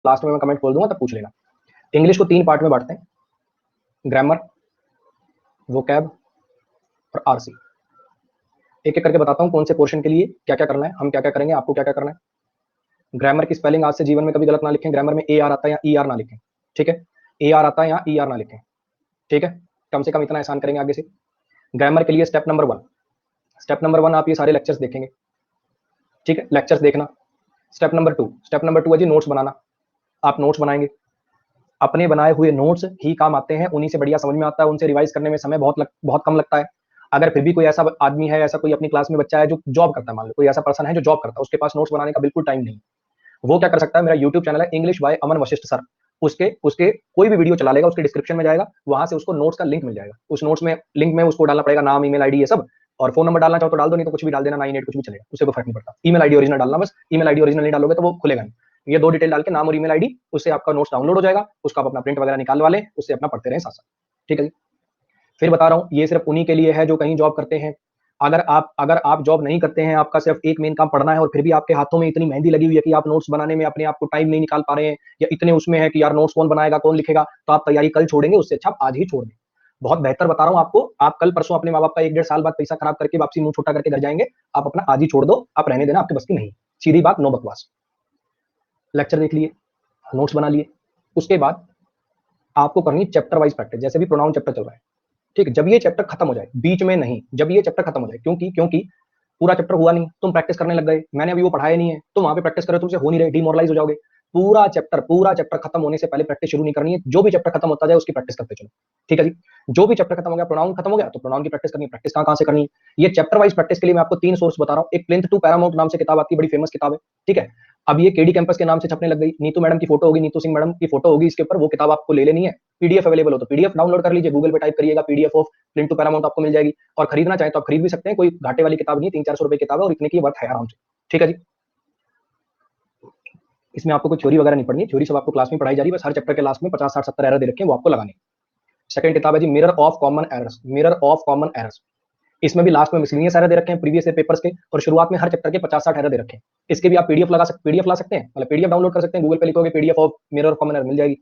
Last में मैं comment खोल दूंगा तब पूछ लेना। इंग्लिश को 3 पार्ट में बांटते हैं, ग्रामर, वोकैब और आरसी। एक एक करके बताता हूँ कौन से पोर्शन के लिए क्या क्या करना है, हम क्या क्या करेंगे, आपको क्या क्या करना है। ग्रामर की स्पेलिंग आज से जीवन में कभी गलत ना लिखें, ग्रामर में ए आर आता है या ई आर ना लिखें, ठीक है, ए आर आता है या ई आर ना लिखें, ठीक है, कम से कम इतना आसान करेंगे आगे से। ग्रामर के लिए स्टेप नंबर 1, स्टेप नंबर 1 आप ये सारे लेक्चर्स देखेंगे, ठीक है, लेक्चर्स देखना। स्टेप नंबर 2, स्टेप नंबर 2 है जी नोट्स बनाना। आप नोट्स बनाएंगे, अपने बनाए हुए नोट्स ही काम आते हैं, उन्हीं से बढ़िया समझ में आता है, उनसे रिवाइज करने में समय बहुत कम लगता है। अगर फिर भी कोई ऐसा आदमी है, ऐसा कोई अपनी क्लास में बच्चा है जो जॉब करता है, मान लो कोई ऐसा पर्सन है जो जॉब करता है, उसके पास नोट्स बनाने का बिल्कुल टाइम नहीं, वो क्या कर सकता है, मेरा यूट्यूब चैनल है English by Aman Vashishtha sir, उसके उसके कोई भी वीडियो चला लेगा, उसके डिस्क्रिप्शन में जाएगा, वहां से उसको नोट्स का लिंक मिल जाएगा। उस नोट्स में लिंक में उसको डालना पड़ेगा नाम, ईमेल आईडी, ये सब, और फोन नंबर डालना चाहो तो डाल दो, नहीं तो कुछ भी डाल देना, 98 कुछ भी चलेगा, उससे कोई फर्क नहीं पड़ता। ईमेल आईडी ओरिजिनल डालना, बस ईमेल आईडी ओरिजिनल नहीं डालोगे तो वो खुलेगा नहीं। ये 2 डिटेल डाल के नाम और ईमेल आईडी, उससे आपका नोट्स डाउनलोड हो जाएगा, उसका आप अपना प्रिंट वगैरह निकालवा लें, उससे अपना पढ़ते रहें साथ साथ, ठीक है जी। फिर बता रहा हूँ ये सिर्फ उन्हीं के लिए है जो कहीं जॉब करते हैं। अगर आप जॉब नहीं करते हैं, आपका सिर्फ एक मेन काम पढ़ना है, और फिर भी आपके हाथों में इतनी मेहंदी लगी हुई है कि आप नोट्स बनाने में अपने आप को टाइम नहीं निकाल पा रहे हैं, या इतने उसमें है कि यार नोट्स कौन बनाएगा, कौन लिखेगा, तो आप तैयारी कल छोड़ेंगे, उससे अच्छा आप आज ही छोड़ दें। बहुत बेहतर बता रहा हूँ आपको, आप कल परसों अपने माँ बाप का 1-1.5 साल बाद पैसा खराब करके वापसी मुंह छोटा करके घर जाएंगे, आप अपना आज ही छोड़ दो, आप रहने देना, आपके बस की नहीं, सीधी बात, नो बकवास। लेक्चर देख लिए, नोट्स बना लिए, उसके बाद आपको करनी चैप्टर वाइज प्रैक्टिस, जैसे भी प्रोनाउन चैप्टर चल रहा है, ठीक है, जब ये चैप्टर खत्म हो जाए, बीच में नहीं, जब ये चैप्टर खत्म हो जाए, क्योंकि पूरा चैप्टर हुआ नहीं, तुम प्रैक्टिस करने लग गए, मैंने अभी वो पढ़ाया नहीं है, तो वहां पे प्रैक्टिस करो, तुमसे हो नहीं रही, डिमोरलाइज हो जाओगे। पूरा चैप्टर खत्म होने से पहले प्रैक्टिस शुरू नहीं करनी है, जो भी चैप्टर खत्म होता जाए उसकी प्रैक्टिस करते चलो, ठीक है जी। जो भी चैप्टर खत्म हो गया, प्रोनाउन खत्म हो गया, तो प्रोनाउन की प्रैक्टिस करनी है। प्रैक्टिस कहां से करनी है, ये चैप्टर वाइज प्रैक्टिस के लिए मैं आपको 3 सोर्स बता रहा हूं। एक प्लिंथ टू पैरामाउंट नाम से किताब आती है, बड़ी फेमस किताब है, ठीक है, अब ये केडी कैंपस के नाम से छपने लग गई, नीतू मैडम की फोटो होगी, नीतू सिंह मैडम की फोटो होगी इसके ऊपर, वो किताब आपको ले लेनी है। पीडीएफ अवेलेबल हो तो पीडीएफ डाउनलोड कर लीजिए, गूगल पे टाइप करिएगा PDF of Plinth to Paramount, आपको मिल जाएगी। और खरीदना चाहे तो आप खरीद भी सकते हैं, कोई घाटे वाली किताब नहीं, 300-400 रुपए किताब है, और इतने की वर्थ है आराम से, ठीक है जी। इसमें आपको कोई थ्योरी वगैरह नहीं पढ़नी, थ्योरी सब आपको क्लास में पढ़ाई जा रही है, बस हर चैप्टर के लास्ट में 50-60-70 एरर दे रखे हैं, वो आपको लगाने। सेकंड किताब है जी mirror of common errors, mirror of common errors, इसमें भी लास्ट में मिसलिनियस एरर दे रखे हैं प्रीवियस पेपर्स के, और शुरुआत में हर चैप्टर के 50-60 एरर दे रखे हैं। इसके भी आप पीडीएफ ला सकते हैं, मतलब पीडीएफ डाउनलोड कर सकते हैं, गूगल पे लिखोगे PDF of mirror of common error मिल जाएगी,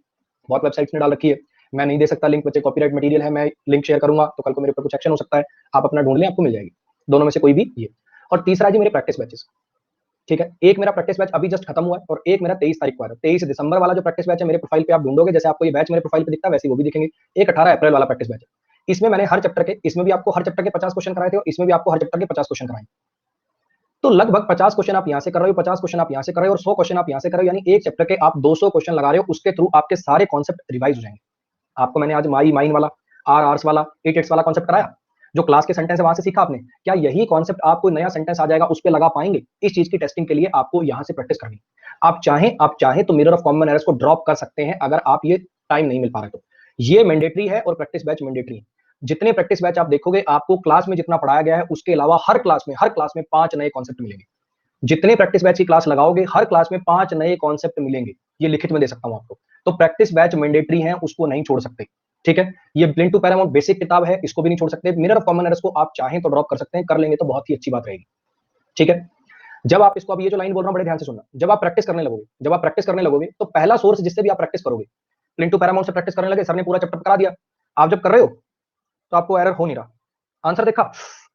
बहुत वेबसाइट्स ने डाल रखी है, मैं नहीं दे सकता लिंक, बच्चे कॉपीराइट मटेरियल है, मैं लिंक शेयर करूंगा तो कल को मेरे ऊपर कुछ एक्शन हो सकता है, आप अपना ढूंढ लें, आपको मिल जाएगी, दोनों में से कोई भी ये। और तीसरा जी मेरे प्रैक्टिस बैचेस, ठीक है, एक मेरा प्रैक्टिस बैच अभी जस्ट खत्म हुआ है, और एक मेरा 23 तारीख को आ रहा है, 23 दिसंबर वाला जो प्रैक्टिस बैच है मेरे प्रोफाइल पे आप ढूंढोगे, जैसे आपको ये बैच मेरे प्रोफाइल पे दिखता है वैसे वो भी दिखेंगे। एक 18 अप्रैल वाला प्रैक्टिस बैच है, इसमें मैंने हर चैप्टर के, इसमें भी आपको हर चैप्टर के 50 क्वेश्चन कराए थे, और इसमें भी आपको हर चैप्टर के 50 क्वेश्चन कराए, तो लगभग 50 क्वेश्चन आप यहां से कर रहे हो, 50 क्वेश्चन आप यहां से कर रहे हो, और 100 क्वेश्चन आप यहां से कर रहे हो, यानी एक चैप्टर के आप 200 क्वेश्चन लगा रहे हो, उसके थ्रू आपके सारे कॉन्सेप्ट रिवाइज हो जाएंगे। आपको मैंने आज माई माइन वाला, आर आर्स वाला, एट एट्स वाला कॉन्सेप्ट कराया, जो क्लास के सेंटेंस है वहां से सीखा आपने, क्या यही कॉन्सेप्ट आपको नया सेंटेंस आ जाएगा उस पर लगा पाएंगे? इस चीज की टेस्टिंग के लिए आपको यहां से प्रैक्टिस करनी। आप चाहें तो मिरर ऑफ कॉमन एरर्स को ड्रॉप कर सकते हैं, अगर आप ये टाइम नहीं मिल पा रहे तो। ये मैंडेटरी है, और प्रैक्टिस बैच मैंडेटरी है। जितने प्रैक्टिस बैच आप देखोगे, आपको क्लास में जितना पढ़ाया गया है उसके अलावा हर क्लास में 5 नए कॉन्सेप्ट मिलेंगे। जितने प्रैक्टिस बैच की क्लास लगाओगे, हर क्लास में 5 नए कॉन्सेप्ट मिलेंगे, ये लिखित में दे सकता हूं आपको। तो प्रैक्टिस बैच मैंडेटरी है, उसको नहीं छोड़ सकते, ठीक है। ये प्लिंथ टू पैरामाउंट बेसिक किताब है, इसको भी नहीं छोड़ सकते। मिरर ऑफ कॉमन एरर्स को आप चाहें तो ड्रॉप कर सकते हैं, कर लेंगे तो बहुत ही अच्छी बात रहेगी, ठीक है। जब आप इसको, अब ये जो लाइन बोल रहा हूं बड़े ध्यान से सुनना, जब आप प्रैक्टिस करने लगोगे तो पहला सोर्स जिससे भी आप प्रैक्टिस करोगे, प्लिंथ टू पैरामाउंट से प्रैक्टिस करने लगे, सर ने पूरा चैप्टर करा दिया, आप जब कर रहे हो तो आपको एरर हो नहीं रहा, आंसर देखा,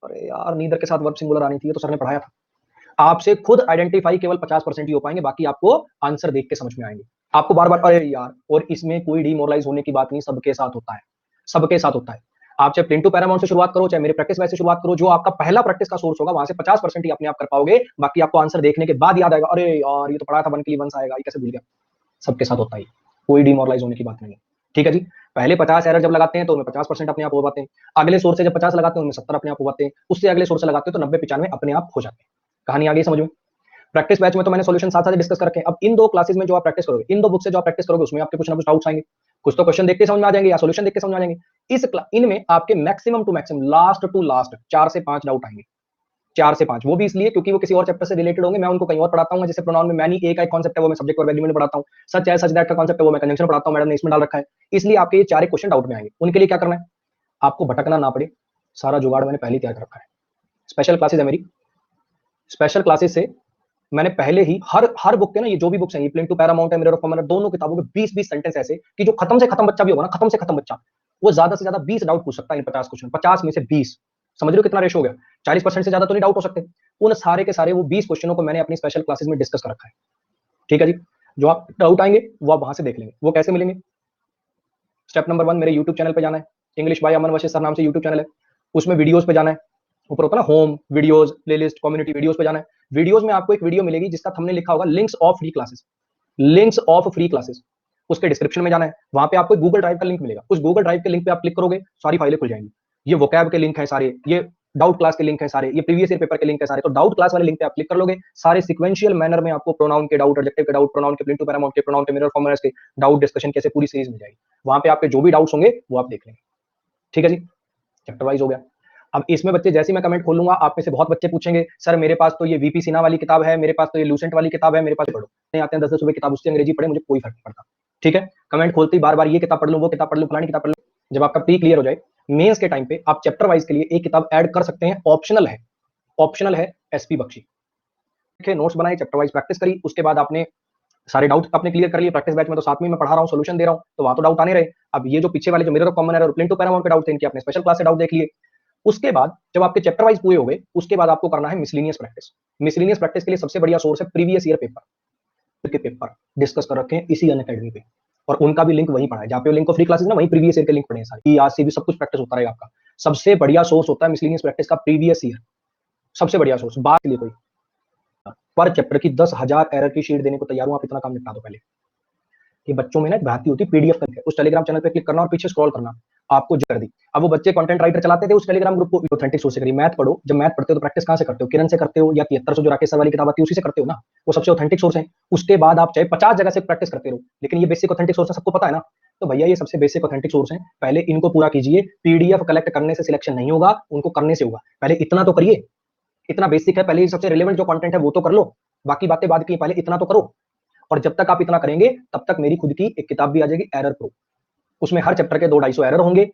अरे यार नीदर के साथ वर्ब सिंगुलर आनी थी, ये तो सर ने पढ़ाया था। आपसे खुद आइडेंटिफाई केवल 50% ही हो पाएंगे, बाकी आपको आंसर देख के समझ में आएंगे। आपको बार बार अरे यार, और इसमें कोई डिमोरलाइज होने की बात नहीं, सबके साथ होता है, सबके साथ होता है। आप चाहे प्लिंथ टू पैरामाउंट से शुरुआत करो, चाहे मेरे प्रैक्टिस बैच से शुरुआत करो, जो आपका पहला प्रैक्टिस का सोर्स होगा वहां से 50% ही अपने आप कर पाओगे, बाकी आपको आंसर देखने के बाद याद आएगा, अरे यार ये तो पढ़ा था 1 के लिए 1 आएगा, ये कैसे भूल गया। सबके साथ होता है, कोई डिमोरलाइज होने की बात नहीं है, ठीक है जी। पहले 50 एरर जब लगाते हैं तो उनमें 50% अपने आप हो पाते हैं, अगले सोर्स से जब 50 लगाते हैं उनमें 70 अपने आप हो पाते हैं, उससे अगले सोर्स से लगाते हैं तो 90-95 अपने आप हो जाते हैं। कहानी आ गई समझ में। प्रैक्टिस बैच में तो मैंने सॉल्यूशन साथ साथ डिस्कस कर रखे हैं। अब इन 2 क्लासेस में जो आप प्रैक्टिस करोगे, इन 2 बुक से जो आप प्रैक्टिस करोगे, उसमें आपके कुछ ना कुछ डाउट्स आएंगे, कुछ तो क्वेश्चन देख के समझ में आ जाएंगे या सॉल्यूशन देख के समझ में आ जाएंगे। इनमें आपके maximum to maximum, last to last 4 से 5 डाउट आएंगे, 4 से 5, वो भी इसलिए क्योंकि वो किसी और चैप्टर से रिलेटेड होंगे, मैं उनको कहीं और पढ़ाता हूं। जैसे प्रोनाउन में मैनी ए का एक कॉन्सेप्ट है, वो मैं सब्जेक्ट और एग्रीमेंट में पढ़ाता हूं। सच है, सच दैट का कॉन्सेप्ट है, वो मैं कंजंक्शन पढ़ाता हूं, मैडम ने इसमें डाल रखा है। इसलिए आपके ये 4 क्वेश्चन डाउट में आएंगे। उनके लिए क्या करना है, आपको भटकना ना पड़े, सारा जुगाड़ मैंने पहले तैयार कर रखा है। स्पेशल क्लासेस है मेरी, स्पेशल क्लासेस से मैंने पहले ही हर बुक के ना, ये जो भी बुक्स हैं, ये प्लेन टू पैरामाउंट है, मिरर ऑफ कॉमन है, दोनों किताबों के 20-20 सेंटेंस ऐसे कि जो खत्म से खत्म बच्चा भी होगा ना, खत्म से खत्म बच्चा, वो ज्यादा से ज्यादा 20 डाउट पूछ सकता है इन 50 क्वेश्चन, 50 में से 20। समझ रहे हो कितना रेशो हो गया? 40% से ज्यादा तो नहीं डाउट हो सकते। उन सारे के सारे वो 20 क्वेश्चनों को मैंने अपनी स्पेशल क्लासेस में डिस्कस कर रखा है। ठीक है जी। जो आप डाउट आएंगे वो आप वहां से देख लेंगे। वो कैसे मिलेंगे? स्टेप नंबर 1, मेरे यूट्यूब चैनल पे जाना है, English by Aman Vashishtha sir नाम से यूट्यूब चैनल है। उसमें वीडियोस पे जाना है, ऊपर होता है ना home, videos, playlist, community, videos पे जाना है। वीडियोस में आपको एक वीडियो मिलेगी जिसका थंबनेल लिखा होगा links of free classes, links of free classes. उसके डिस्क्रिप्शन में जाना है, वहां पे आपको गूगल ड्राइव का लिंक मिलेगा। उस गूगल ड्राइव के लिंक पे आप क्लिक करोगे, सारी फाइलें खुल जाएंगी। ये वोकैब के लिंक है सारे, ये डाउट क्लास के लिंक है सारे, ये प्रीवियस ईयर पेपर के लिंक है सारे। तो डाउट क्लास वाले लिंक पे आप क्लिक कर लोगे, सारे सीक्वेंशियल मैनर में आपको प्रोनाउन के डाउट, एडजेक्टिव के डाउट, प्रोनाउन के प्लेन टू पैरामाउंट के, प्रोनाउन के मिरर फॉर्मर्स के डाउट डिस्कशन कैसे पूरी सीरीज मिल जाएगी। वहां पे आपके जो भी डाउट्स होंगे वो आप देख लेंगे। ठीक है जी, चैप्टर वाइज हो गया। अब इसमें बच्चे जैसे ही मैं कमेंट खोलूंगा, आप में से बहुत बच्चे पूछेंगे सर मेरे पास तो ये वीपी सिन्हा वाली किताब है, मेरे पास तो ये लूसेंट वाली किताब है, मेरे पास पढ़ो। नहीं आते हैं 10-10 रुपए किताब, उससे अंग्रेजी पढ़े, मुझे कोई फर्क नहीं पड़ता। ठीक है, कमेंट खोलते ही बार बार ये किताब पढ़ लूं, वो किताब पढ़ लूं, फलानी किताब पढ़ लूं। जब आपका प्री क्लियर हो जाए, मेंस के टाइम पे आप चैप्टर वाइज के लिए एक किताब ऐड कर सकते हैं, ऑप्शनल है, ऑप्शनल है, एसपी बख्शी के नोट्स बनाए, चैप्टर वाइज प्रैक्टिस करी, उसके बाद आपने सारे डाउट अपने क्लियर कर लिए। प्रैक्टिस बैच में तो साथ में मैं पढ़ा रहा हूँ, सोल्यूशन दे रहा हूँ, तो वहां तो डाउट आने रहे। अब ये जो पीछे वाले जो मिरर ऑफ कॉमन एरर और प्लेन टू पैरामाउंट के डाउट थे, इनकी अपने स्पेशल क्लास से डाउट देख लिए। उसके बाद जब आपके चैप्टर वाइज पूरे हो गए, उसके बाद आपको करना है मिसलिनियस प्रैक्टिस। मिसलिनियस प्रैक्टिस के लिए सबसे बढ़िया सोर्स है प्रीवियस ईयर पेपर के पेपर डिस्कस कर रखे हैं इसी अनअकैडमी पे, और उनका भी लिंक वहीं पड़ा है, जहाँ पे लिंक ऑफ फ्री क्लासेस ना, वहीं प्रीवियस ईयर के लिंक पड़े हैं सारे, आज से भी सब कुछ प्रैक्टिस होता रहेगा आपका। सबसे बढ़िया सोर्स होता है मिसलिनियस प्रैक्टिस का प्रीवियस ईयर, सबसे बढ़िया सोर्स। बात के लिए कोई पर चैप्टर की 10,000 एरर की शीट देने को तैयार हूं, आप इतना काम निपटा दो पहले। ये बच्चों में ना बहती होती पीडीएफ करके, उस टेलीग्राम चैनल पे क्लिक करना और पीछे स्क्रॉल करना, आपको जो कर दी। अब वो बच्चे कंटेंट राइटर चलाते थे उस टेलीग्राम ग्रुप को, ऑथेंटिक सोर्स से करिए। मैथ पढ़ो, जब मैथ पढ़ते हो तो प्रैक्टिस कहां से करते हो? किरण से करते हो, या 7300 जो राकेश सर वाली किताब आती है उसी से करते हो ना, वो सबसे ऑथेंटिक सोर्स है। उसके बाद आप चाहे 50 जगह से प्रैक्टिस करते रहो, लेकिन ये बेसिक ऑथेंटिक सोर्स है, सबको पता है ना। तो भैया ये सबसे बेसिक ऑथेंटिक सोर्स है, पहले इनको पूरा कीजिए। पीडीएफ कलेक्ट करने से सिलेक्शन नहीं होगा, उनको करने से होगा। पहले इतना तो करिए, इतना बेसिक है, पहले सबसे रिलेवेंट जो कंटेंट है वो तो कर लो, बाकी बातें बाद की, पहले इतना तो करो। और जब तक आप इतना करेंगे तब तक मेरी खुद की एक किताब भी आ जाएगी, एरर प्रूफ। उसमें हर चैप्टर के 200-250 एरर होंगे,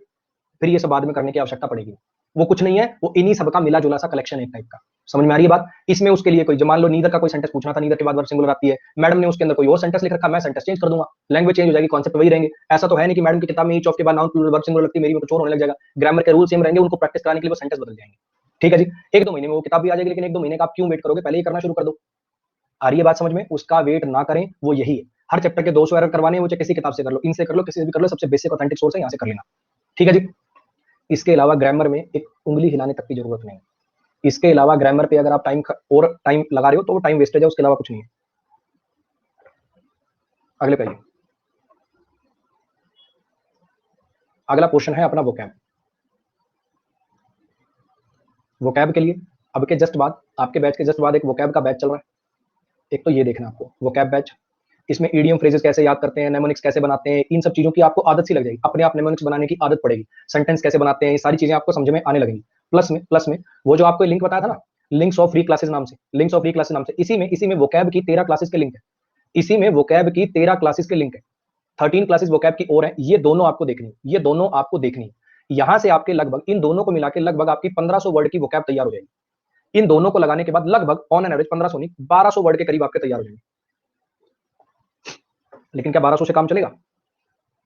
फिर ये सब बाद में करने की आवश्यकता पड़ेगी। वो कुछ नहीं है, वो इन्हीं सबका मिला जुला सा कलेक्शन है एक टाइप का। समझ में आ रही है बात? इसमें उसके लिए कोई, जो मान लो नीदर का कोई सेंटेंस पूछना था, नीदर के बाद वर्ब सिंगुलर आती है, मैडम ने उसके अंदर कोई और सेंटेंस लिख रखा, मैं सेंटेंस चेंज कर दूंगा, लैंग्वेज चेंज हो जाएगी, कॉन्सेप्ट वही रहेंगे। ऐसा तो है नहीं कि मैडम की किताब में ईच ऑफ के बाद नाउन प्लूरल वर्ब सिंगुलर लगती है, मेरी में तो चोर होने लग जाएगा। ग्रामर के रूल सेम रहेंगे, उनको प्रैक्टिस कराने के लिए वो सेंटेंस बदल जाएंगे। ठीक है जी, 1-2 महीने में वो किताब भी आ जाएगी, लेकिन 1-2 महीने का आप क्यों वेट करोगे? पहले ही करना शुरू कर दो। आ रही है बात समझ में? उसका वेट ना करें, वो यही है। हर चैप्टर के 200 एरर करवाने हैं, वो चाहे किसी किताब से कर लो, इनसे कर लो, किसी से भी कर लो, सबसे बेसिक ऑथेंटिक सोर्स है, यहाँ से कर लेना। ठीक है जी। इसके अलावा ग्रामर में एक उंगली हिलाने तक की जरूरत नहीं है। इसके अलावा ग्रामर पे अगर आप और टाइम लगा रहे हो तो वो टाइम वेस्टेज है, उसके अलावा कुछ नहीं है। अगले पे अगला क्वेश्चन है अपना वोकैब। वोकैब के लिए अब के जस्ट बाद, आपके बैच के जस्ट बाद एक वोकैब का बैच चल रहा है। एक तो ये देखना आपको वोकैब बैच, इसमें ईडियम फ्रेजेस कैसे याद करते हैं, नेमोनिक्स कैसे बनाते हैं, इन सब चीजों की आपको आदत सी लग जाएगी, अपने आप नेमोनिक्स बनाने की आदत पड़ेगी। सेंटेंस कैसे बनाते हैं, ये सारी चीजें आपको समझ में आने लगेंगी। प्लस में वो जो आपको लिंक बताया था ना, लिंक्स ऑफ फ्री क्लासेस नाम से, लिंक्स ऑफ फ्री क्लासेस नाम से, इसी में वोकैब की 13 क्लासेस के लिंक है। इसी में वोकैब की 13 क्लासेस के लिंक है। 13 क्लासेस वोकैब की और है, ये दोनों आपको देखनी है, ये दोनों आपको देखनी है। यहां से आपके लगभग, इन दोनों को मिला के लगभग आपकी 1500 वर्ड की वोकैब तैयार हो जाएगी। इन दोनों को लगाने के बाद लगभग ऑन एन एवरेज 1500 नहीं, 1200 वर्ड के करीब आपके तैयार हो जाएंगे। लेकिन क्या 1200 से काम चलेगा?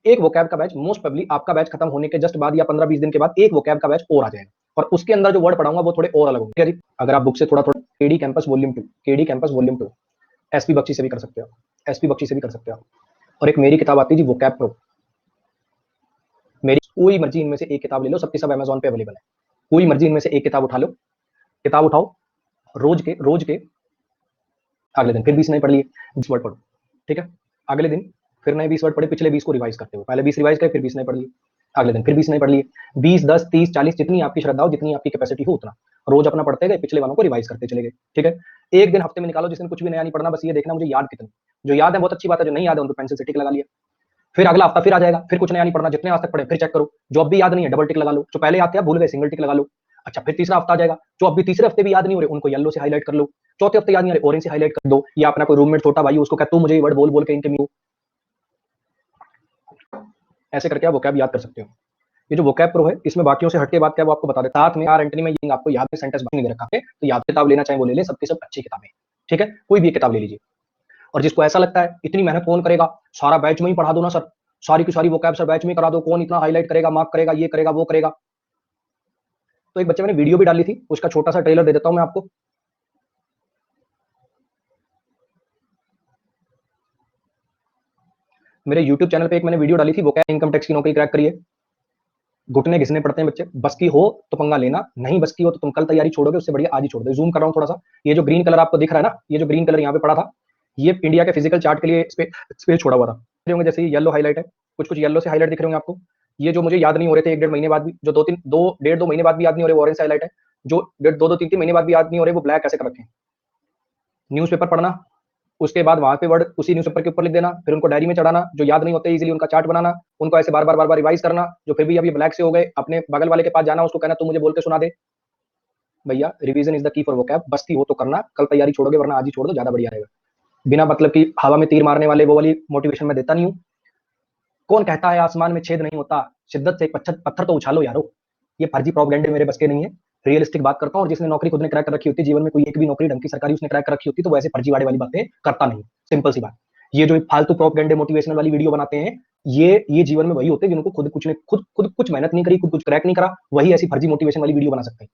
एक वोकैब का बैच मोस्ट प्रोबेबली आपका बैच खत्म होने के जस्ट बाद या 15-20 दिन के बाद एक वोकैब का बैच और आ जाएगा, और उसके अंदर जो वर्ड पढ़ाऊंगा वो थोड़े और अलग होंगे। अगर आप बुक से थोड़ा थोड़ा KD Campus volume 2, KD Campus volume 2 SP Bakshi से भी कर सकते हो, एसपी बख्शी से भी कर सकते हो। और एक मेरी किताब आती है जी वोकैब प्रो, मेरी कोई मर्जी इनमें से एक किताब ले लो, सबकी सब अमेजोन पे अवेलेबल है। कोई मर्जी इनमें से एक किताब उठा लो, किताब उठाओ, रोज के अगले दिन फिर 20 नहीं पढ़ लिए, 20 वर्ड पढ़ो। ठीक है, अगले दिन फिर नए 20 वर्ड पढ़े, पिछले 20 को रिवाइज करते हो, पहले 20 रिवाइज करे, फिर 20 नहीं पढ़ लिए, अगले दिन फिर 20 नहीं पढ़ लिए। 20, 10, 30, 40 जितनी आपकी श्रद्धा हो, जितनी आपकी कैपेसिटी हो, उतना रोज अपना पढ़ते गए, पिछले वालों को रिवाइज करते चले गए। ठीक है, एक दिन हफ्ते में निकालो जिस दिन कुछ भी नया नहीं पढ़ना, बस ये देखना मुझे याद कितनी, जो याद है बहुत अच्छी बात है, जो नहीं याद है उनको पेंसिल से टिक लगा लिया। फिर अगला हफ्ता फिर आ जाएगा, फिर कुछ नया नहीं पढ़ना, जितने आज तक पढ़े फिर चेक करो, जो अब भी याद नहीं है डबल टिक लगा लो, जो पहले आते हैं भूल गए सिंगल टिक लगा लो। अच्छा, फिर तीसरा हफ्ता आ जाएगा, जो अब भी तीसरे हफ्ते भी याद नहीं हो रहे उनको येलो से हाईलाइट कर लो, चौथे हफ्ते याद नहीं आ रहे ऑरेंज से हाईलाइट कर दो, या अपना कोई रूममेट छोटा भाई उसको कहते हो मुझे ये वर्ड बोल बोल के इनके म्यू, ऐसे करके आप वोकैब याद कर सकते हो। ये जो वोकैब प्रो है, इसमें बाकियों से हटके बात क्या है वो आपको बता देता, साथ में यार एंट्री में ये आपको याद में सेंटेंस नहीं दे रखा है, तो याद किताब लेना चाहे वो ले ले, सबकी सब अच्छी किताबें। ठीक है, कोई भी एक किताब ले लीजिए। और जिसको ऐसा लगता है इतनी मेहनत कौन करेगा, सारा बैच में ही पढ़ा दो ना सर, सारी की सारी वोकैब सर बैच में करा दो, कौन इतना हाईलाइट करेगा, मार्क करेगा, ये करेगा वो करेगा। तो एक बच्चे मैंने वीडियो भी डाली थी, उसका छोटा सा ट्रेलर दे देता हूं मैं आपको। मेरे यूट्यूब चैनल पे एक मैंने वीडियो डाली थी, वोकैब इनकम टैक्स की नौकरी क्रैक करिए। घुटने घिसने पड़ते हैं बच्चे, बस की हो तो पंगा लेना, नहीं बस की हो तो तुम कल तैयारी छोड़ोगे, उससे बढ़िया आज ही छोड़ दो। जूम कर रहा हूं थोड़ा सा, ये जो ग्रीन कलर आपको दिख रहा है ना, ये जो ग्रीन कलर यहाँ पे पड़ा था, ये इंडिया के फिजिकल चार्ट के लिए स्पेस छोड़ा हुआ था। होंगे जैसे ये येलो हाईलाइट है, कुछ कुछ येलो से हाईलाइट दिख रहे होंगे आपको। ये जो मुझे याद नहीं हो रहे थे एक डेढ़ महीने बाद भी, जो डेढ़ दो महीने बाद भी याद नहीं हो रहे, ऑरेंज हाईलाइट है। जो दो तीन तीन महीने बाद भी याद नहीं हो रहे, वो ब्लैक ऐसे कर रखे हैं। न्यूज़पेपर पढ़ना, उसके बाद वहां पे वर्ड उसी न्यूज़पेपर के ऊपर लिख देना, फिर उनको डायरी में चढ़ाना, जो याद नहीं होते इजीली उनका चार्ट बनाना, उनको ऐसे बार बार रिवाइज करना, जो फिर भी अभी ब्लैक से हो गए, अपने बगल वाले के पास जाना, उसको कहना तू मुझे बोल के सुना दे। भैया revision is the key for vocab, बस की हो तो करना, कल तैयारी छोड़ोगे वरना आज ही छोड़ दो, ज्यादा बढ़िया रहेगा। बिना मतलब की हवा में तीर मारने वाले वो वाली मोटिवेशन मैं देता नहीं हूँ। कौन कहता है आसमान में छेद नहीं होता, शिद्दत से पत्थर तो उछालो यारो। ये फर्जी प्रोपेगेंडे मेरे बस के नहीं है, रियलिस्टिक बात करता हूँ। और जिसने नौकरी खुद ने क्रैक कर रखी होती है, जीवन में कोई एक भी नौकरी ढंग की सरकारी उसने क्रैक कर रखी होती, तो वैसे फर्जीवाड़े वाली बातें करता नहीं, सिंपल सी बात। ये जो फालतू प्रोपेगेंडे मोटिवेशनल वाली वीडियो बनाते हैं, ये जीवन में वही होते हैं जिनको खुद कुछ मेहनत नहीं करी, खुद कुछ क्रैक नहीं करा, वही ऐसी फर्जी मोटिवेशन वाली वीडियो बना सकते हैं।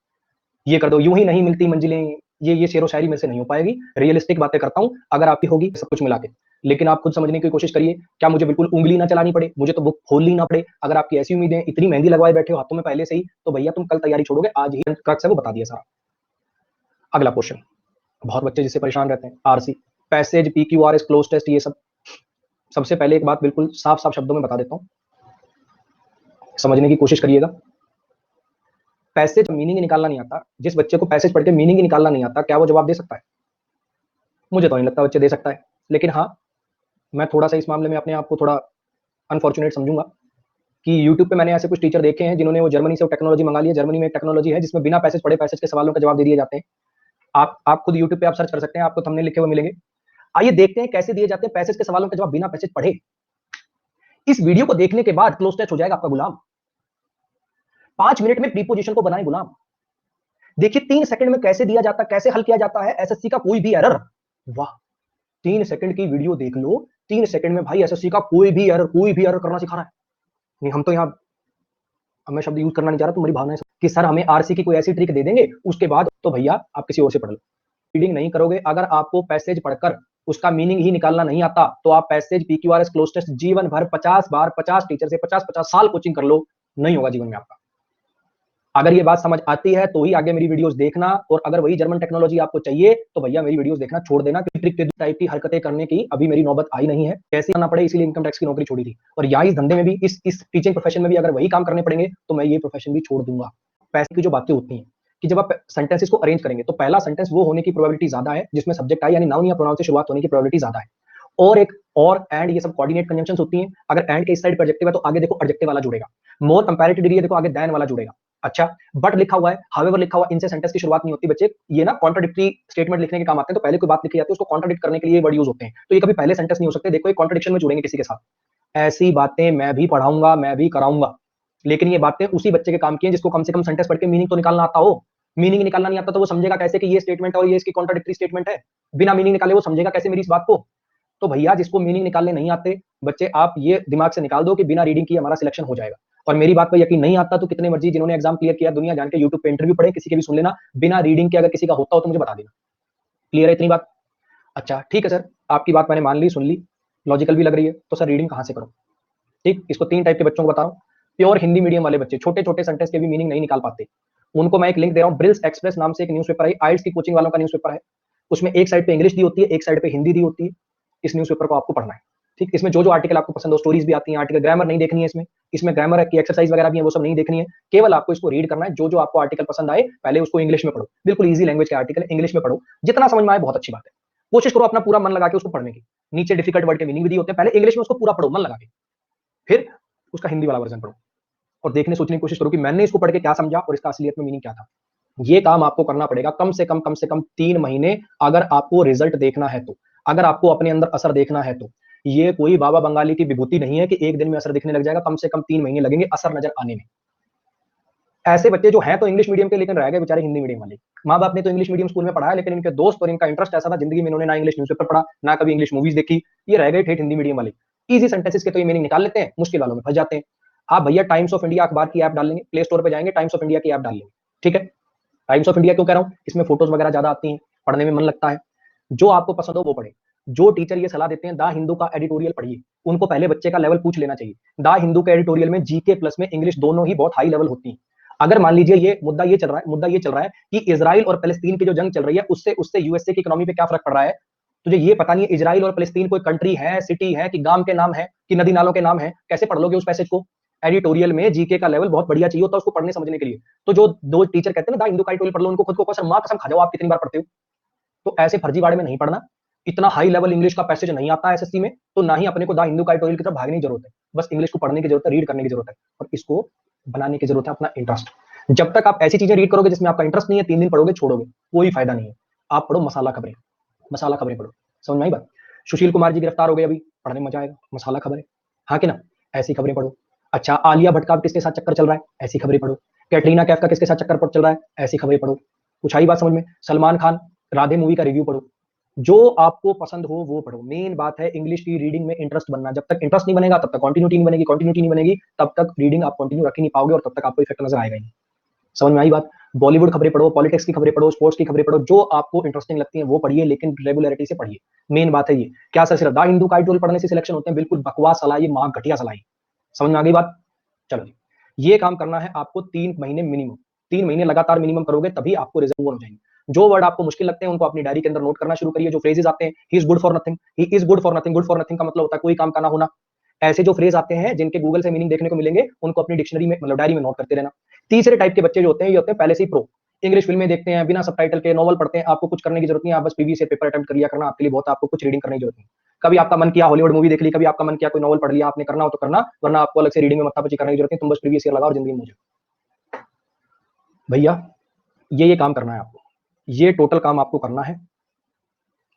ये कर दो, यूं ही नहीं मिलती मंजिलें, ये शेरो शायरी में से नहीं हो पाएगी। रियलिस्टिक बातें करता हूं, अगर आपकी होगी सब कुछ मिला के। लेकिन आप खुद समझने की कोशिश करिए, क्या मुझे बिल्कुल उंगली ना चलानी पड़े, मुझे तो बुक खोलनी ना पड़े। अगर आपकी ऐसी उम्मीदें, इतनी मेहंदी लगवाए बैठे हो हाथों में पहले से ही, तो भैया तुम कल तैयारी छोड़ोगे, आज ही क्रक्स है वो बता दिया सारा। अगला क्वेश्चन, बहुत बच्चे जिससे परेशान रहते हैं, RC, passage, PQRS, cloze test, ये सब। सबसे पहले एक बात बिल्कुल साफ साफ शब्दों में बता देता हूं, समझने की कोशिश करिएगा। पैसेज मीनिंग निकालना नहीं आता, जिस बच्चे को पैसेज पढ़ के मीनिंग निकालना नहीं आता, क्या वो जवाब दे सकता है? मुझे तो नहीं लगता बच्चे दे सकता है। लेकिन हाँ, मैं थोड़ा सा इस मामले में अपने आप को थोड़ा अनफॉर्चुनेट समझूंगा कि यूट्यूब पे मैंने ऐसे कुछ टीचर देखे हैं जिन्होंने वो जर्मनी से टेक्नोलॉजी मंगा ली है। जर्मनी में एक टेक्नोलॉजी है जिसमें बिना पैसेज पढ़े पैसेज के सवालों के जवाब दे दिए जाते हैं। आप खुद यूट्यूब पे आप सर्च कर सकते हैं, आपको थंबनेल लिखे हुए मिलेंगे। आइए देखते हैं कैसे दिए जाते हैं पैसेज के सवालों के जवाब बिना पैसेज पढ़े। इस वीडियो को देखने के बाद क्लोज टेस्ट हो जाएगा आपका गुलाम। 5 मिनट में प्रीपोजिशन को बनाए गुलाम। देखिए 3 सेकंड में कैसे दिया जाता, कैसे हल किया जाता है एसएससी का कोई भी एरर। वाह, 3 सेकंड की वीडियो देख लो, 3 सेकंड में भाई एसएससी का कोई भी एरर करना सिखा रहा है। नहीं, हम तो यहाँ, मैं शब्द यूज करना नहीं चाह रहा, तुम्हारी भावना है कि सर हमें आरसी की कोई ऐसी ट्रिक दे देंगे उसके बाद तो भैया आप किसी और से पढ़ लो। रीडिंग नहीं करोगे, अगर आपको पैसेज पढ़कर उसका मीनिंग ही निकालना नहीं आता, तो आप पैसेज, पीक्यूआरएस, क्लोज टेस्ट जीवन भर 50 बार 50 टीचर से 50-50 साल कोचिंग कर लो, नहीं होगा जीवन में आपका। अगर ये बात समझ आती है तो ही आगे मेरी वीडियोस देखना, और अगर वही जर्मन टेक्नोलॉजी आपको चाहिए तो भैया मेरी वीडियोस देखना छोड़ देना, क्योंकि ट्रिक टाइप की हरकतें करने की अभी मेरी नौबत आई नहीं है। कैसे करना पड़े, इसीलिए इनकम टैक्स की नौकरी छोड़ी थी। और यहाँ इस धंधे में भी, इस टीचिंग प्रोफेशन में भी अगर वही काम करने पड़ेंगे तो मैं ये प्रोफेशन भी छोड़ दूंगा। पैसे की जो बातें होती हैं कि जब आप सेंटेंसेस को अरेंज करेंगे तो पहला सेंटेंस वो होने की प्रोबेबिलिटी ज्यादा है जिसमें सब्जेक्ट आए, यानी नाउन या प्रोनाउन से शुरुआत होने की प्रोबेबिलिटी ज्यादा है। और एक और एंड, ये सब कोऑर्डिनेट कंजंक्शंस होती हैं। अगर एंड के इस साइड पर एडजेक्टिव है तो आगे देखो एडजेक्टिव वाला जुड़ेगा। मोर कंपैरेटिव डिग्री है, देखो आगे देन वाला जुड़ेगा। अच्छा, बट लिखा हुआ है, हाउएवर लिखा हुआ, इनसे सेंटेंस की शुरुआत नहीं होती बच्चे। ये ना कॉन्ट्राडिक्टरी स्टेटमेंट लिखने के काम आते हैं, तो पहले कोई बात लिखी जाती है उसको कॉन्ट्राडिक्ट करने के लिए वर्ड यूज होते हैं, तो ये कभी पहले सेंटेंस नहीं हो सकते। देखो ये कॉन्ट्रडिक्शन में जुड़ेंगे किसी के साथ। ऐसी बातें मैं भी पढ़ाऊंगा, मैं भी कराऊंगा, लेकिन ये बातें उसी बच्चे के काम की हैं जिसको कम से कम सेंटेंस पढ़ के मीनिंग तो निकालना आता हो। मीनिंग निकालना नहीं आता तो वो समझेगा कैसे कि ये स्टेटमेंट और ये इसकी कॉन्ट्राडिक्टरी स्टेटमेंट है? बिना मीनिंग निकाले वो समझेगा कैसे मेरी इस बात को? तो भैया जिसको मीनिंग निकालने नहीं आते बच्चे, आप ये दिमाग से निकाल दो कि बिना रीडिंग किए हमारा सिलेक्शन हो जाएगा। और मेरी बात पर यकीन नहीं आता तो कितने मर्जी जिन्होंने एग्जाम क्लियर किया दुनिया जान के यूट्यूब पे इंटरव्यू पढ़े, किसी के भी सुन लेना, बिना रीडिंग के अगर किसी का होता हो तो मुझे बता देना। क्लियर है इतनी बात? अच्छा ठीक है सर, आपकी बात मैंने मान ली, सुन ली, लॉजिकल भी लग रही है, तो सर रीडिंग कहां से करूं? ठीक, इसको 3 टाइप के बच्चों को बता रहा हूं। प्योर हिंदी मीडियम वाले बच्चे, छोटे छोटे सेंटेंस के भी मीनिंग नहीं निकाल पाते, उनको मैं एक लिंक दे रहा हूं। ब्रिल्स एक्सप्रेस नाम से एक न्यूज़पेपर है, आइल्स की कोचिंग वालों का न्यूज़पेपर है। उसमें एक साइड पे इंग्लिश दी होती है, एक साइड पे हिंदी दी होती है। इस न्यूज़पेपर को आपको पढ़ना है। ठीक, इसमें जो जो आर्टिकल आपको पसंद हो, स्टोरीज भी आती हैं, आर्टिकल ग्रामर नहीं देखनी है इसमें ग्रामर की एक्सरसाइज वगैरह भी है, वो सब नहीं देखनी है। केवल आपको इसको रीड करना है। जो जो आपको आर्टिकल पसंद आए पहले उसको इंग्लिश में पढ़ो, बिल्कुल ईजी लैंग्वेज के आर्टिकल इंग्लिश में पढ़ो, जितना समझ में आए बहुत अच्छी बात है। कोशिश करो अपना पूरा मन लगा के उसको पढ़ने की। नीचे डिफिकल्ट वर्ड के मीनिंग भी दिए होते हैं, पहले इंग्लिश में उसको पूरा पढ़ो मन लगा के, फिर उसका हिंदी वाला वर्जन पढ़ो, और देखने सोचने की कोशिश करो कि मैंने इसको पढ़ के क्या समझा और इसका असलियत में मीनिंग क्या था। ये काम आपको करना पड़ेगा कम से कम 3 महीने, अगर आपको रिजल्ट देखना है तो, अगर आपको अपने अंदर असर देखना है तो। ये कोई बाबा बंगाली की विभूति नहीं है कि एक दिन में असर दिखने लग जाएगा, कम से कम 3 महीने लगेंगे असर नजर आने में। ऐसे बच्चे जो हैं तो इंग्लिश मीडियम के, लेकिन रह गए बेचारे हिंदी मीडियम वाले। माँ बाप ने तो इंग्लिश मीडियम स्कूल में पढ़ाया, लेकिन इनके दोस्त और इनका इंटरेस्ट ऐसा था जिंदगी में, इन्होंने ना इंग्लिश न्यूज़पेपर पढ़ा, ना कभी इंग्लिश मूवीज देखी, ये रह गए ठेठ हिंदी मीडियम वाले। इजी सेंटेंसेस के तो ये मीनिंग निकाल लेते हैं, मुश्किल वालों में फंस जाते हैं। आप भैया टाइम्स ऑफ इंडिया अखबार की ऐप डाल लेंगे, प्ले स्टोर पे जाएंगे, टाइम्स ऑफ इंडिया की ऐप डाल लेंगे, ठीक है। टाइम्स ऑफ इंडिया क्यों कह रहा हूँ, इसमें फोटोज वगैरह ज्यादा आती हैं, पढ़ने में मन लगता है। जो आपको पसंद हो वो पढ़े। जो टीचर ये सलाह देते हैं द हिंदू का एडिटोरियल पढ़िए, उनको पहले बच्चे का लेवल पूछ लेना चाहिए। द हिंदू के एडिटोरियल में जीके प्लस में इंग्लिश दोनों ही बहुत हाई लेवल होती है। अगर मान लीजिए ये मुद्दा ये चल रहा है कि इजराइल और फलस्तीन की जो जंग चल रही है उससे उससे यूएसए की इकोनॉमी पे क्या फर्क पड़ रहा है, तुझे ये पता नहीं है इजराइल और फलस्तीन कोई कंट्री है, सिटी है, कि गांव के नाम है, कि नदी नालों के नाम है, कैसे पढ़ लोगे उस पैसेज को। एडिटोरियल में जीके का लेवल बहुत बढ़िया चाहिए होता है उसको पढ़ने समझने के लिए। तो जो दो टीचर कहते हैं ना द हिंदू का एडिटोरियल पढ़ लो, उनको खुद को कसम मां कसम खा जाओ आप कितनी बार पढ़ते हो। तो ऐसे फर्जीवाड़े में नहीं पढ़ना। इतना हाई लेवल इंग्लिश का पैसेज नहीं आता है एसएससी में, तो ना ही अपने को द हिंदू का एडिटोरियल की तरफ भागने की जरूरत है। बस इंग्लिश को पढ़ने की जरूरत है, रीड करने की जरूरत है, और इसको बनाने की जरूरत है अपना इंटरेस्ट। जब तक आप ऐसी चीजें रीड करोगे जिसमें आपका इंटरेस्ट नहीं है, 3 दिन पढ़ोगे छोड़ोगे, कोई फायदा नहीं है। आप पढ़ो मसाला खबरें, मसाला खबरें पढ़ो। समझ में आई बात। सुशील कुमार जी गिरफ्तार हो गए अभी, पढ़ने में मजा आएगा, मसाला खबरें, हाँ कि ना, ऐसी खबरें पढ़ो। अच्छा, आलिया भट्ट का किसके साथ चक्कर चल रहा है, ऐसी खबरें पढ़ो। कैटरीना कैफ का किसके साथ चक्कर चल रहा है, ऐसी खबरें पढ़ो। कुछ आई बात समझ में। सलमान खान राधे मूवी का रिव्यू पढ़ो। जो आपको पसंद हो वो पढ़ो। मेन बात है इंग्लिश की रीडिंग में इंटरेस्ट बनना। जब तक इंटरेस्ट नहीं बनेगा तब तक कंटिन्यूटी नहीं बनेगी, कंटिन्यूटी नहीं बनेगी तब तक रीडिंग आप कंटिन्यू रख ही नहीं पाओगे, और तब तक आपको इफेक्ट नजर आएगा ही नहीं। समझ में आई बात। बॉलीवुड खबरें पढ़ो, पॉलिटिक्स की खबरें पढ़ो, स्पोर्ट्स की खबरें पढ़ो, जो आपको इंटरेस्टिंग लगती है वो पढ़िए, लेकिन रेगुलरिटी से पढ़िए। मेन बात है ये। क्या सर सिर्फ द हिंदू का आइडियल पढ़ने से सिलेक्शन होते हैं, बिल्कुल बकवास सलाह, ये मां घटिया सलाह। समझ में आ गई बात। चलो जी, ये काम करना है आपको 3 महीने मिनिमम। 3 महीने लगातार मिनिमम करोगे तभी आपको रिजल्ट हो जाएंगे। जो वर्ड आपको मुश्किल लगते हैं उनको अपनी डायरी के अंदर नोट करना शुरू करिए। जो फ्रेजेस आते हैं, he is good for nothing, he is good for nothing, good for nothing का मतलब होता है कोई काम का ना होना। ऐसे जो फ्रेज आते हैं जिनके गूगल से मीनिंग देखने को मिलेंगे, उनको अपनी डिक्शनरी में मतलब डायरी में नोट करते रहना। तीसरे टाइप के बच्चे जो होते हैं, ये होते हैं पहले से ही प्रो। इंग्लिश फिल्में देखते हैं, बिना सबटाइटल के नॉवल पढ़ते हैं, आपको कुछ करने की जरूरत नहीं है, आप बस प्रीवियस ईयर पेपर अटेम्प्ट कर लिया करना, आपके लिए बहुत, आपको कुछ रीडिंग करने की जरूरत नहीं। कभी आपका मन किया हॉलीवुड मूवी देख ली, कभी आपका मन किया कोई नॉवल पढ़ लिया, आपने करना हो तो करना, वरना आपको अलग से रीडिंग में मत्थापची करने की जरूरत नहीं। तुम बस प्रीवियस ईयर लगाओ और जिंदगी में मुझे भैया ये काम करना है आपको। ये टोटल काम आपको करना है।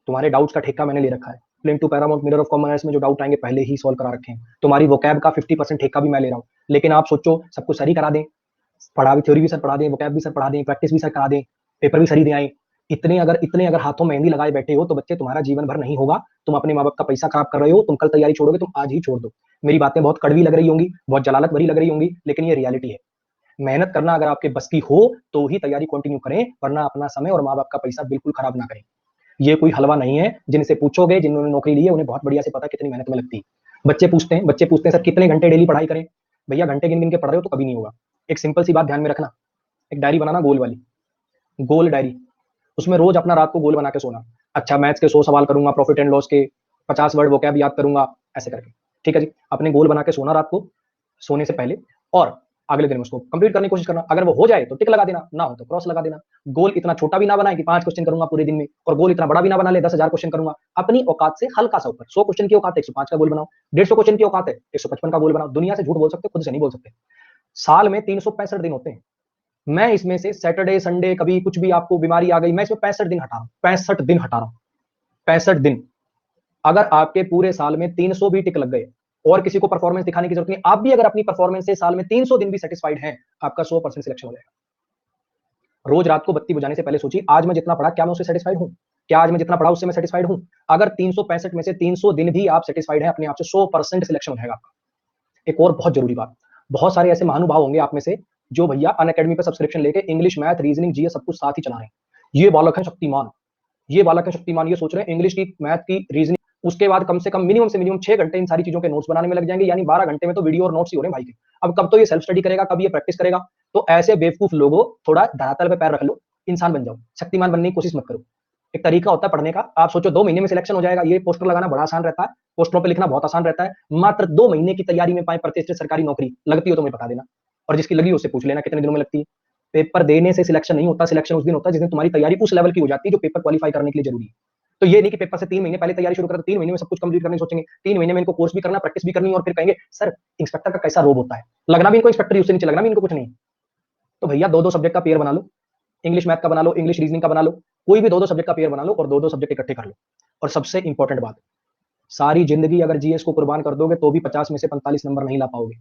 तुम्हारे डाउट्स का ठेका मैंने ले रखा है। Plain to Paramount Mirror of common Errors में जो डाउट आएंगे पहले ही सॉल्व करा रखे हैं। तुम्हारी वोकैब का 50% ठेका भी मैं ले रहा हूँ। लेकिन आप सोचो सब कुछ सही करा दें, पढ़ा भी, थ्योरी भी सर पढ़ा दें, वोकैब भी सर पढ़ा दें, प्रैक्टिस भी सर करा दें, पेपर भी सही दे आए, इतने अगर हाथों में मेहंदी लगाए बैठे हो तो बच्चे तुम्हारा जीवन भर नहीं होगा। तुम अपने माँ बाप का पैसा खराब कर रहे हो। तुम कल तैयारी छोड़ोगे, तुम आज ही छोड़ दो। मेरी बातें बहुत कड़वी लग रही होंगी, बहुत जलालत भरी लग रही होंगी, लेकिन ये रियलिटी है। मेहनत करना अगर आपके बस की हो तो ही तैयारी कंटिन्यू करें, वरना अपना समय और माँ बाप का पैसा बिल्कुल खराब ना करें। ये कोई हलवा नहीं है। जिनसे पूछोगे, जिन्होंने नौकरी ली है, उन्हें बहुत बढ़िया से पता कितनी मेहनत में लगती है। बच्चे पूछते हैं सर कितने घंटे डेली पढ़ाई करें। भैया घंटे गिन गिन के पढ़ रहे हो तो कभी नहीं होगा। एक सिंपल सी बात ध्यान में रखना, एक डायरी बनाना गोल वाली, गोल डायरी। उसमें रोज अपना रात को गोल बना के सोना। अच्छा, मैथ्स के 100 सवाल करूंगा, प्रॉफिट एंड लॉस के 50 वर्ड वोकैब याद करूंगा, ऐसे करके। ठीक है जी, अपने गोल बना के सोना रात को सोने से पहले, और अगले दिन उसको कंप्लीट करने की कोशिश करना। अगर वो हो जाए तो टिक लगा देना, ना हो तो क्रॉस लगा देना। गोल इतना छोटा भी ना बनाए कि 5 क्वेश्चन करूंगा पूरे दिन में, और गोल इतना बड़ा भी ना बना ले 10,000 क्वेश्चन करूंगा। अपनी औकात से हल्का सा ऊपर। 100 क्वेश्चन की औकात है 105 का गोल बनाओ, 150 क्वेश्चन की औकात है 155 का गोल बनाओ। दुनिया से झूठ बोल सकते, खुद से नहीं बोल सकते। साल में 365 दिन होते हैं। मैं इसमें से सैटरडे संडे कभी कुछ भी आपको बीमारी आ गई, मैं इसमें 65 दिन हटा रहा हूं, 65 दिन हटा रहा हूं, 65 दिन। अगर आपके पूरे साल में 300 भी टिक लग गए, और किसी को परफॉर्मेंस दिखाने की जरूरत नहीं, आप भी अगर अपनी परफॉर्मेंस से साल में 300 दिन भी सेटिस्फाइड हैं, आपका 100% सिलेक्शन हो जाएगा। रोज रात को बत्ती बुझाने से पहले सोचिए, आज मैं जितना पढ़ा क्या मैं उससे सेटिस्फाइड हूं, क्या आज मैं जितना पढ़ा उससे मैं सेटिस्फाइड हूं। अगर 365 में से 300 दिन भी आप सेटिस्फाइड हैं अपने आप से, 100% सिलेक्शन हो जाएगा आपका। एक और बहुत जरूरी बात, बहुत सारे ऐसे महानुभाव होंगे आप में से जो भैया अनअकैडमी पर सब्सक्रिप्शन लेके इंग्लिश, मैथ, रीजनिंग, जीएस सब कुछ साथ ही चला रहे हैं। ये बालक है शक्तिमान, ये बालक है शक्तिमान। ये सोच रहे हैं इंग्लिश की, मैथ की, रीजनिंग, उसके बाद कम से कम मिनिमम से मिनिमम 6 घंटे इन सारी चीजों के नोट्स बनाने में लग जाएंगे, यानी 12 घंटे में तो वीडियो और नोट्स ही हो रहे हैं भाई के। अब कब तो ये सेल्फ स्टडी करेगा, कब ये प्रैक्टिस करेगा। तो ऐसे बेवकूफ लोगों, थोड़ा धरातल पे पैर रख लो, इंसान बन जाओ, शक्तिमान बनने की कोशिश मत करो। एक तरीका होता है पढ़ने का। आप सोचो 2 महीने में सिलेक्शन हो जाएगा, ये पोस्टर लगाना बड़ा आसान रहता है, पोस्टरों पे लिखना बहुत आसान रहता है। मात्र 2 महीने की तैयारी में पाए प्रतिष्ठित सरकारी नौकरी लगती हो तो मुझे बता देना, और जिसकी लगी उससे पूछ लेना कितने दिनों में लगती है। पेपर देने से सिलेक्शन नहीं होता, सिलेक्शन उस दिन होता है जिस दिन तुम्हारी तैयारी उस लेवल की हो जाती है जो पेपर क्वालिफाई करने के लिए जरूरी है। तो ये नहीं कि पेपर से 3 महीने पहले तैयारी शुरू करें, 3 महीने में सब कुछ कंप्लीट करने सोचेंगे, 3 महीने में इनको कोर्स भी करना, प्रैक्टिस भी करनी, और फिर कहेंगे सर इंस्पेक्टर का कैसा रोब होता है, लगना भी इनको इंस्पेक्टर ही, उससे नीचे लगना भी इनको कुछ नहीं। तो भैया 2-2 सब्जेक्ट का पेयर बना लो, इंग्लिश मैथ का बना लो, इंग्लिश रीजनिंग का बना लो, कोई भी 2-2 सब्जेक्ट का पेयर बना लो, और 2-2 सब्जेक्ट इकट्ठे कर लो। और सबसे इंपॉर्टेंट बात, सारी जिंदगी अगर जीएस को कुर्बान कर दोगे तो भी 50 में से 45 नंबर नहीं ला पाओगे।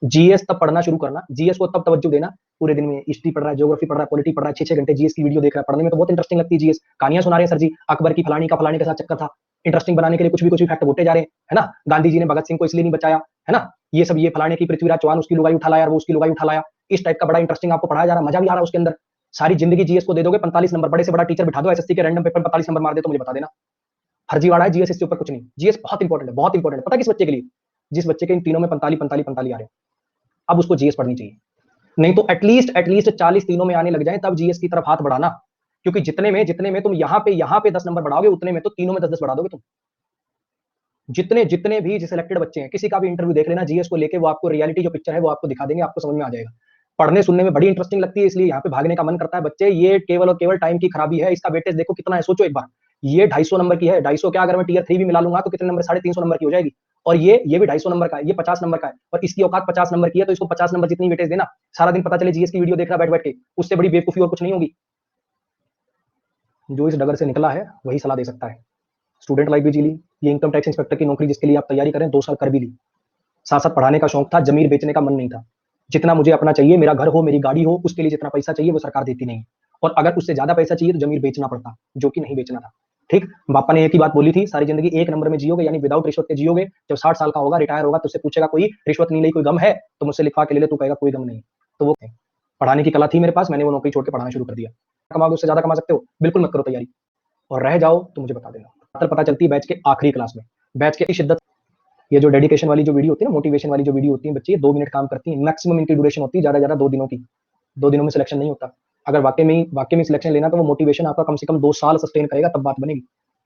जीएस तब पढ़ना शुरू करना, जीएस को तब तवज्जो देना, पूरे दिन में हिस्ट्री पढ़ रहा है, ज्योग्राफी पढ़ रहा है, पॉलिटी पढ़ रहा है, 6-6 घंटे जीएस की वीडियो देख रहा है, पढ़ने में तो बहुत इंटरेस्टिंग लगती है जीएस। कहानियां सुना रहे हैं सर जी, अकबर की फलानी का फलाने के साथ चक्कर था, इंटरेस्टिंग बनाने के लिए कुछ भी फैक्ट बोलते जा रहे हैं, है ना? गांधी जी ने भगत सिंह को इसलिए नहीं बचाया, है ना? ये सब, ये फलाने की पृथ्वीराज चौहान उसकी लुगाई उठा लाया, वो उसकी लुगाई उठा लाया, इस टाइप का बड़ा इंटरेस्टिंग आपको पढ़ाया जा रहा है, मजा भी आ रहा है उसके अंदर। सारी जिंदगी जीएस को दे दोगे 45 नंबर, बड़े से बड़ा टीचर बिठा दो एसएससी के रैंडम पेपर 45 नंबर मार दे तो मुझे बता देना। फर्जीवाड़ा है जीएस, इसके ऊपर कुछ नहीं। जीएस बहुत इंपॉर्टेंट है, बहुत इंपॉर्टेंट है। पता है किस बच्चे के लिए? जिस बच्चे के इन तीनों में 45 आ रहे हैं, अब उसको जीएस पढ़नी चाहिए। नहीं तो एटलीस्ट 40 तीनों में आने लग जाए, तब जीएस की तरफ हाथ बढ़ाना। क्योंकि जितने में तुम यहाँ पे 10 नंबर बढ़ाओगे, उतने में तो तीनों में 10-10 बढ़ा दोगे तुम। जितने भी सिलेक्टेड बच्चे हैं, किसी का भी इंटरव्यू देख लेना जीएस को लेके, वो आपको रियलिटी जो पिक्चर है वो आपको दिखा देंगे, आपको समझ में आ जाएगा। पढ़ने सुनने में बड़ी इंटरेस्टिंग लगती है, इसलिए यहाँ पे भागने का मन करता है बच्चे। ये केवल और केवल टाइम की खराबी है। इसका वेटेज देखो कितना है, सोचो एक बार। ये 250 नंबर की है। 250 क्या, अगर मैं टियर 3 भी मिला लूंगा तो कितने नंबर, 350 नंबर की हो जाएगी। और ये भी 250 नंबर का है, ये 50 नंबर का है, और इसकी औकात 50 नंबर की है, तो इसको 50 नंबर जितनी वेटेज देना। सारा दिन पता चले जीएस की वीडियो देख रहा बैठ बैठ के, उससे बड़ी बेवकूफी और कुछ नहीं होगी। जो इस डगर से निकला है वही सलाह दे सकता है। स्टूडेंट लाइफ भी जी ली, ये इनकम टैक्स इंस्पेक्टर की नौकरी जिसके लिए आप तैयारी करें 2 साल कर भी ली। साथ साथ पढ़ाने का शौक था, जमीर बेचने का मन नहीं था। जितना मुझे अपना चाहिए, मेरा घर हो, मेरी गाड़ी हो, उसके लिए जितना पैसा चाहिए वो सरकार देती नहीं। और अगर उससे ज्यादा पैसा चाहिए तो जमीर बेचना पड़ता, जो कि नहीं बेचना था। ठीक, पापा ने एक ही बात बोली थी, सारी जिंदगी एक नंबर में जियोगे, यानी विदाउट रिश्वत के जियोगे। जब 60 साल का होगा, रिटायर होगा, तो उससे पूछेगा कोई रिश्वत नहीं ली, कोई गम है तो मुझसे लिखवा के ले ले, तू कहेगा कोई गम नहीं। तो वो पढ़ाने की कला थी मेरे पास, मैंने वो नौकरी छोड़ के पढ़ाना शुरू कर दिया। कमाओगे, उससे ज्यादा कमा सकते हो, बिल्कुल मत करो तैयारी। और रह जाओ तो मुझे बता देना। पता चलती है बैच के आखिरी क्लास में, बैच की शिद्दत। ये जो डेडिकेशन वाली जो वीडियो होती है ना, मोटिवेशन वाली जो वीडियो होती है, बच्चे 2 मिनट काम करती है, मैक्सिमम इनकी ड्यूरेशन होती है, ज्यादा 2 दिनों की। 2 दिनों में सिलेक्शन नहीं होता। अगर वाकई में सिलेक्शन लेना तो वो मोटिवेशन आपका कम से कम 2 साल सस्टेन करेगा, तब बात बनेगी।